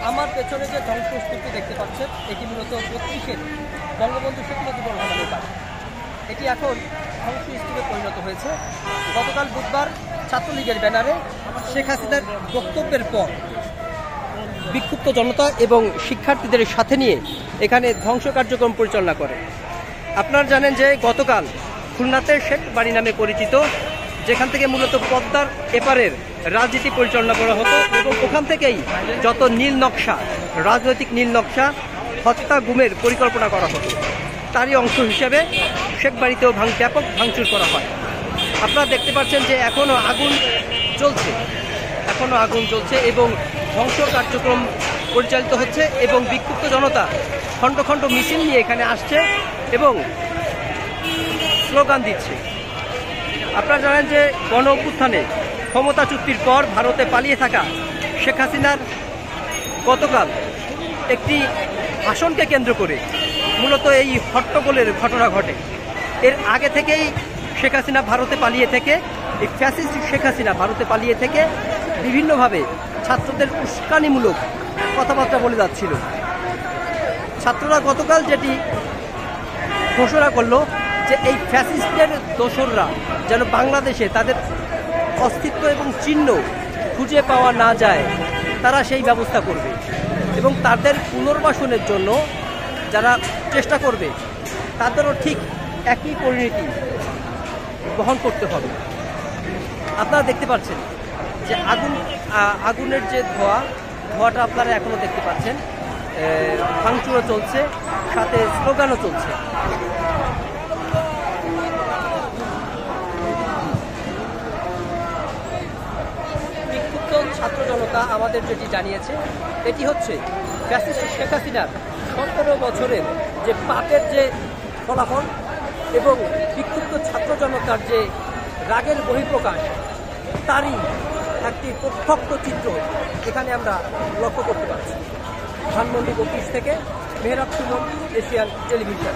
আমার পেছনে যে ধ্বংসস্তূপটি দেখতে পাচ্ছেন এটি মূলত 32-এর বঙ্গবন্ধু শেখ মুজিবুর রহমানের বাড়ি। এটি এখন ধ্বংসস্তূপে পরিণত হয়েছে। গতকাল বুধবার ছাত্রলীগের ব্যানারে শেখ হাসিনার বক্তব্যের পর বিক্ষুব্ধ জনতা এবং শিক্ষার্থীদের সাথে নিয়ে এখানে ধ্বংস কার্যক্রম পরিচালনা করে। আপনারা জানেন যে গতকাল খুলনাতে শেখ বাড়ি নামে পরিচিত, যেখান থেকে মূলত পদ্মার এপারের রাজনীতি পরিচালনা করা হতো এবং ওখান থেকেই যত নীল নকশা, রাজনৈতিক নীল নকশা, হত্যা গুমের পরিকল্পনা করা হতো, তারই অংশ হিসেবে শেখ বাড়িতেও ব্যাপক ভাঙচুর করা হয়। আপনারা দেখতে পাচ্ছেন যে এখনও আগুন জ্বলছে এবং ধ্বংস কার্যক্রম পরিচালিত হচ্ছে এবং বিক্ষুব্ধ জনতা খণ্ড খণ্ড মিছিল নিয়ে এখানে আসছে এবং স্লোগান দিচ্ছে। আপনারা জানেন যে গণ অভ্যুত্থানে ক্ষমতা চুক্তির পর ভারতে পালিয়ে থাকা শেখ হাসিনার গতকাল একটি ভাষণকে কেন্দ্র করে মূলত এই হট্টগোলের ঘটনা ঘটে। এর আগে থেকেই শেখ হাসিনা ভারতে পালিয়ে থেকে, এই ফ্যাসিস্ট শেখ হাসিনা ভারতে পালিয়ে থেকে বিভিন্নভাবে ছাত্রদের উস্কানিমূলক কথাবার্তা বলে যাচ্ছিল। ছাত্ররা গতকাল যেটি ঘোষণা করলো যে এই ফ্যাসিস্টের দোসররা যেন বাংলাদেশে তাদের অস্তিত্ব এবং চিহ্ন খুঁজে পাওয়া না যায়, তারা সেই ব্যবস্থা করবে এবং তাদের পুনর্বাসনের জন্য যারা চেষ্টা করবে তাদেরও ঠিক একই পরিণতি বহন করতে হবে। আপনারা দেখতে পাচ্ছেন যে আগুনের যে ধোঁয়াটা আপনারা এখনো দেখতে পাচ্ছেন, ভাঙচুরও চলছে, সাথে স্লোগানও চলছে। বিক্ষুব্ধ ছাত্র জনতা আমাদের যেটি জানিয়েছে এটি হচ্ছে ফ্যাসিস্ট শেখ হাসিনার 17 বছরের যে পাপের যে ফলাফল এবং বিক্ষুব্ধ ছাত্র জনতার যে রাগের বহিঃপ্রকাশ, তারই একটি প্রত্যক্ষ চিত্র এখানে আমরা লক্ষ্য করতে পারছি। ধানমন্ডি অফিস থেকে মেহরাব সুমন, এশিয়ান টেলিভিশন।